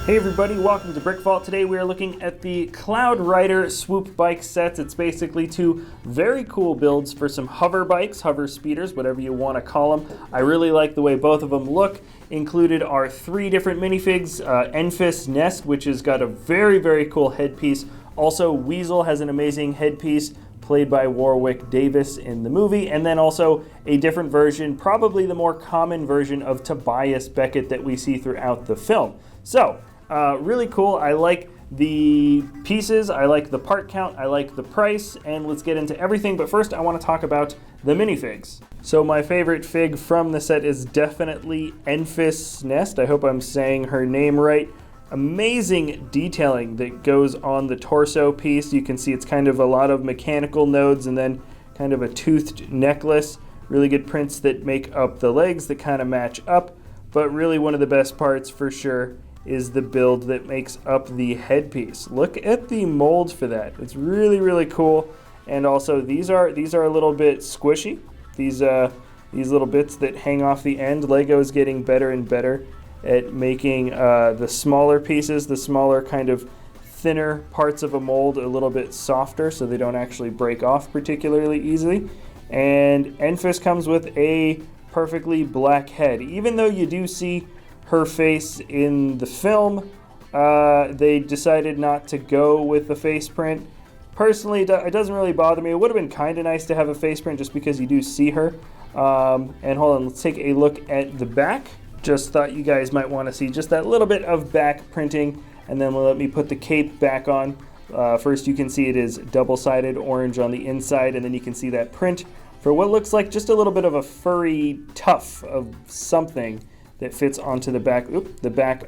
Hey everybody, welcome to Brick Vault. Today we are looking at the Cloud Rider Swoop bike sets. It's basically two very cool builds for some hover bikes, hover speeders, whatever you want to call them. I really like the way both of them look. Included are three different minifigs, Enfys Nest, which has got a very cool headpiece. Also, Weasel has an amazing headpiece played by Warwick Davis in the movie, and then also a different version, probably the more common version of Tobias Beckett that we see throughout the film. So, really cool. I like the pieces, I like the part count, I like the price, and let's get into everything. But first, I want to talk about the minifigs. So my favorite fig from the set is definitely Enfys Nest. I hope I'm saying her name right. Amazing detailing that goes on the torso piece. You can see it's kind of a lot of mechanical nodes and then kind of a toothed necklace. Really good prints that make up the legs that kind of match up. But really one of the best parts for sure is the build that makes up the headpiece. Look at the mold for that. It's really cool. And also these are a little bit squishy. These little bits that hang off the end. Lego is getting better and better at making the smaller pieces, the smaller kind of thinner parts of a mold a little bit softer so they don't actually break off particularly easily. And Enfys comes with a perfectly black head. Even though you do see her face in the film, they decided not to go with the face print. Personally, it doesn't really bother me. It would have been kind of nice to have a face print just because you do see her. And hold on, let's take a look at the back. Just thought you guys might want to see just that little bit of back printing, and then let me put the cape back on. First, you can see it is double-sided orange on the inside, and then you can see that print for what looks like just a little bit of a furry tuft of something that fits onto the back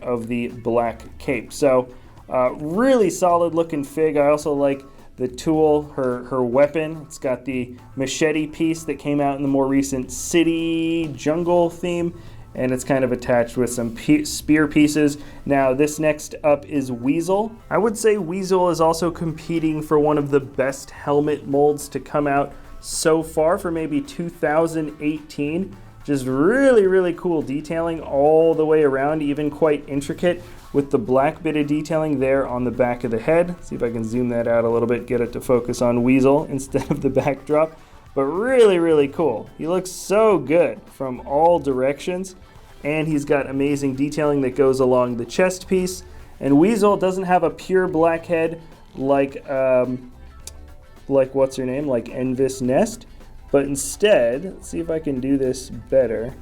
of the black cape. So really solid looking fig. I also like the tool, her weapon. It's got the machete piece that came out in the more recent city jungle theme, and it's kind of attached with some spear pieces. Now this next up is Weasel. I would say Weasel is also competing for one of the best helmet molds to come out so far for maybe 2018. Just really cool detailing all the way around, even quite intricate with the black bit of detailing there on the back of the head. See if I can zoom that out a little bit, get it to focus on Weasel instead of the backdrop. But really cool. He looks so good from all directions, and he's got amazing detailing that goes along the chest piece. And Weasel doesn't have a pure black head like what's her name, like Enfys Nest. But instead, let's see if I can do this better.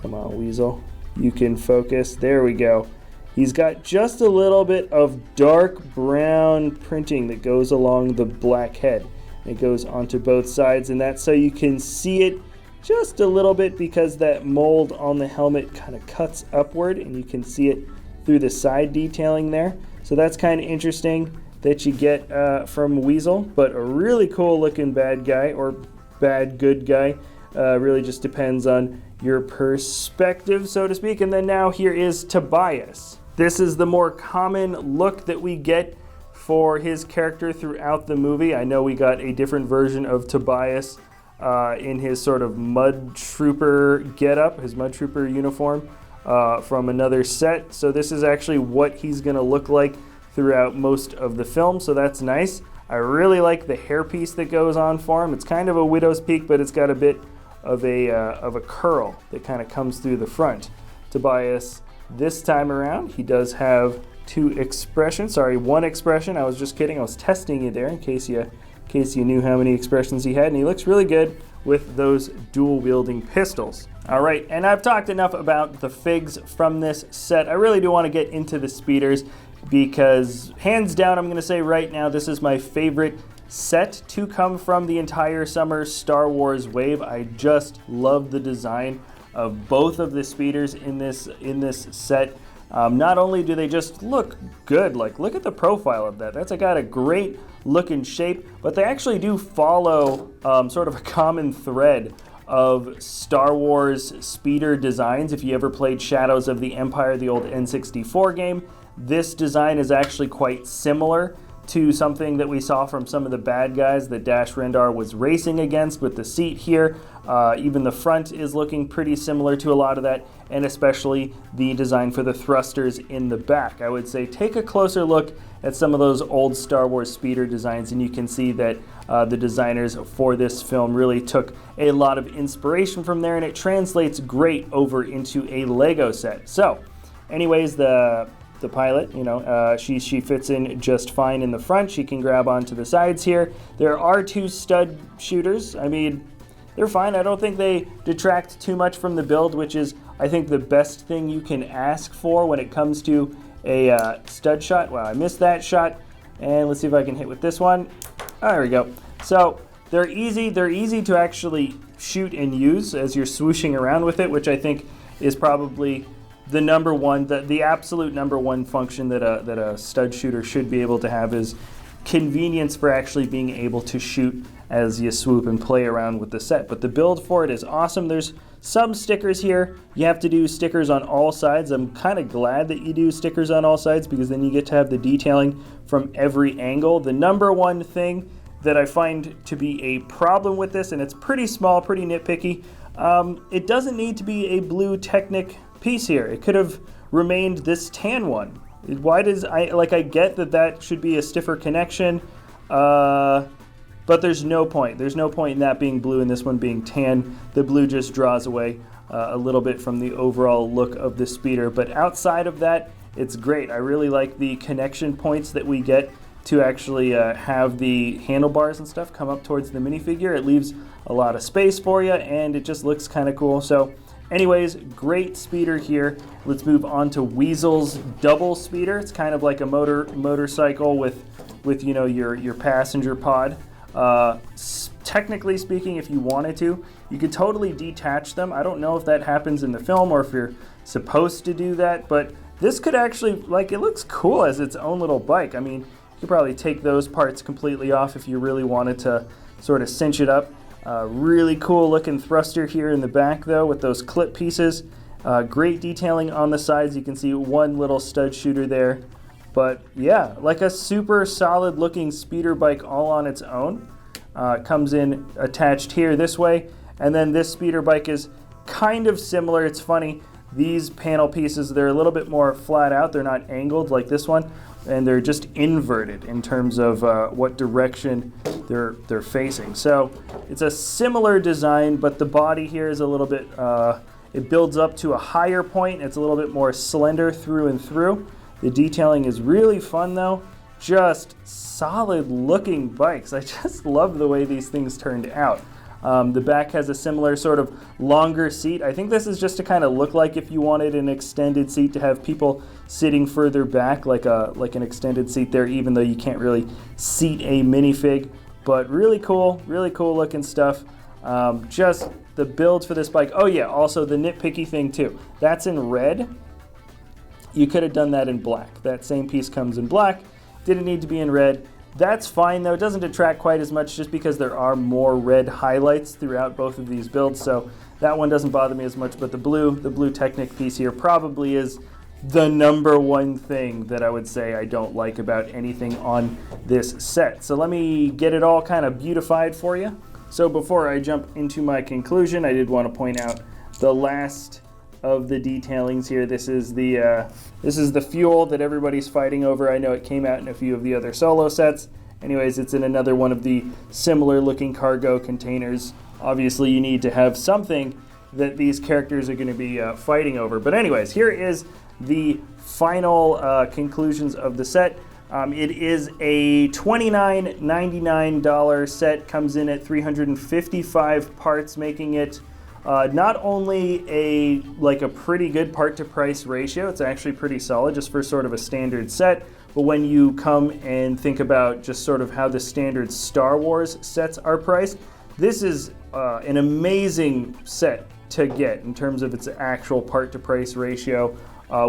Come on, Weasel. You can focus. There we go. He's got just a little bit of dark brown printing that goes along the black head. It goes onto both sides, and that's so you can see it just a little bit because that mold on the helmet kind of cuts upward, and you can see it through the side detailing there. So that's kind of interesting that you get from Weasel, but a really cool looking bad guy, or bad good guy. Really just depends on your perspective, so to speak. And then now here is Tobias. This is the more common look that we get for his character throughout the movie. I know we got a different version of Tobias in his sort of mud trooper getup, his mud trooper uniform from another set. So this is actually what he's going to look like throughout most of the film, so that's nice. I really like the hairpiece that goes on for him. It's kind of a widow's peak, but it's got a bit of a curl that kind of comes through the front. Tobias, this time around, he does have one expression. I was just kidding. I was testing you there in case you knew how many expressions he had, and he looks really good with those dual-wielding pistols. All right, and I've talked enough about the figs from this set. I really do want to get into the speeders, because hands down, I'm going to say right now, this is my favorite set to come from the entire summer Star Wars wave. I just love the design of both of the speeders in this set. Not only do they just look good, like look at the profile of that. That's got a great looking shape, but they actually do follow sort of a common thread of Star Wars speeder designs. If you ever played Shadows of the Empire, the old N64 game, this design is actually quite similar to something that we saw from some of the bad guys that Dash Rendar was racing against with the seat here. Even the front is looking pretty similar to a lot of that, and especially the design for the thrusters in the back. I would say take a closer look at some of those old Star Wars speeder designs, and you can see that the designers for this film really took a lot of inspiration from there, and it translates great over into a Lego set. So, anyways, the pilot, she fits in just fine in the front. She can grab onto the sides here. There are 2 stud shooters. I mean, they're fine. I don't think they detract too much from the build, which is, I think, the best thing you can ask for when it comes to a stud shot. Wow, I missed that shot. And let's see if I can hit with this one. Oh, there we go. So they're easy. They're easy to actually shoot and use as you're swooshing around with it, which I think is probably the number one, the absolute number one function that a stud shooter should be able to have is convenience for actually being able to shoot as you swoop and play around with the set. But the build for it is awesome. There's some stickers here. You have to do stickers on all sides. I'm kind of glad that you do stickers on all sides because then you get to have the detailing from every angle. The number one thing that I find to be a problem with this, and it's pretty small, pretty nitpicky, it doesn't need to be a blue Technic piece here. It could have remained this tan one. Why does I get that should be a stiffer connection, but there's no point. There's no point in that being blue and this one being tan. The blue just draws away a little bit from the overall look of the speeder. But outside of that, it's great. I really like the connection points that we get to actually have the handlebars and stuff come up towards the minifigure. It leaves a lot of space for you, and it just looks kind of cool. So anyways, great speeder here. Let's move on to Weasel's double speeder. It's kind of like a motorcycle with your passenger pod. Technically speaking, if you wanted to, you could totally detach them. I don't know if that happens in the film or if you're supposed to do that, but this could actually, it looks cool as its own little bike. I mean, you could probably take those parts completely off if you really wanted to sort of cinch it up. Really cool looking thruster here in the back though with those clip pieces. Great detailing on the sides. You can see one little stud shooter there. But yeah, like a super solid looking speeder bike all on its own. Comes in attached here this way. And then this speeder bike is kind of similar. It's funny. These panel pieces, they're a little bit more flat out. They're not angled like this one. And they're just inverted in terms of what direction they're facing. So it's a similar design, but the body here is a little bit, it builds up to a higher point. It's a little bit more slender through and through. The detailing is really fun though. Just solid looking bikes. I just love the way these things turned out. The back has a similar sort of longer seat. I think this is just to kind of look like if you wanted an extended seat to have people sitting further back, like an extended seat there, even though you can't really seat a minifig. But really cool looking stuff. Just the build for this bike. Oh yeah, also the nitpicky thing too. That's in red. You could have done that in black. That same piece comes in black. Didn't need to be in red. That's fine though. It doesn't detract quite as much just because there are more red highlights throughout both of these builds. So that one doesn't bother me as much, but the blue Technic piece here probably is the number one thing that I would say I don't like about anything on this set. So let me get it all kind of beautified for you. So before I jump into my conclusion, I did want to point out the last of the detailings here. This is the fuel that everybody's fighting over. I know it came out in a few of the other solo sets. Anyways, it's in another one of the similar looking cargo containers. Obviously, you need to have something that these characters are going to be fighting over. But anyways, here is the final conclusions of the set. It is a $29.99 set, comes in at 355 parts, making it not only a pretty good part to price ratio, it's actually pretty solid just for sort of a standard set, but when you come and think about just sort of how the standard Star Wars sets are priced, this is an amazing set to get in terms of its actual part to price ratio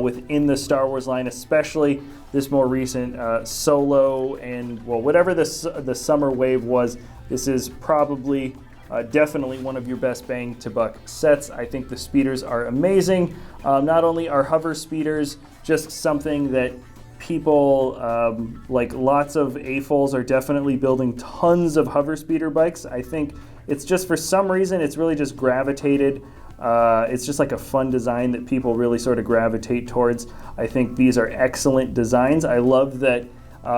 within the Star Wars line, especially this more recent Solo and, well, whatever the summer wave was. This is probably definitely one of your best bang to buck sets. I think the speeders are amazing. Not only are hover speeders just something that people, like lots of AFOLs are definitely building tons of hover speeder bikes. I think it's just, for some reason, it's really just gravitated. It's just like a fun design that people really sort of gravitate towards. I think these are excellent designs. I love that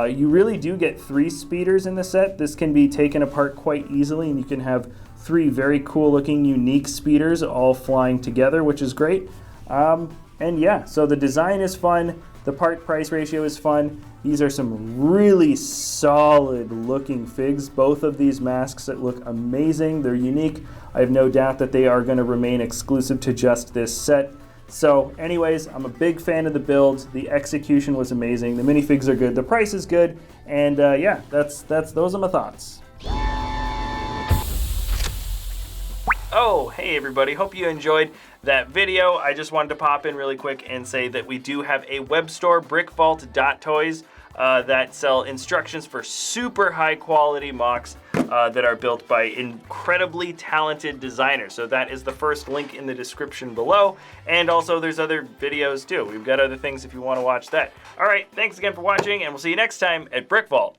you really do get 3 speeders in the set. This can be taken apart quite easily, and you can have 3 very cool looking unique speeders all flying together, which is great. And yeah, so the design is fun. The part price ratio is fun. These are some really solid looking figs. Both of these masks that look amazing. They're unique. I have no doubt that they are going to remain exclusive to just this set. So anyways, I'm a big fan of the builds. The execution was amazing. The minifigs are good. The price is good. And yeah, those are my thoughts. Oh, hey everybody, hope you enjoyed that video. I just wanted to pop in really quick and say that we do have a web store, brickvault.toys, that sell instructions for super high quality mocks that are built by incredibly talented designers. So that is the first link in the description below. And also there's other videos too. We've got other things if you want to watch that. All right, thanks again for watching, and we'll see you next time at Brick Vault.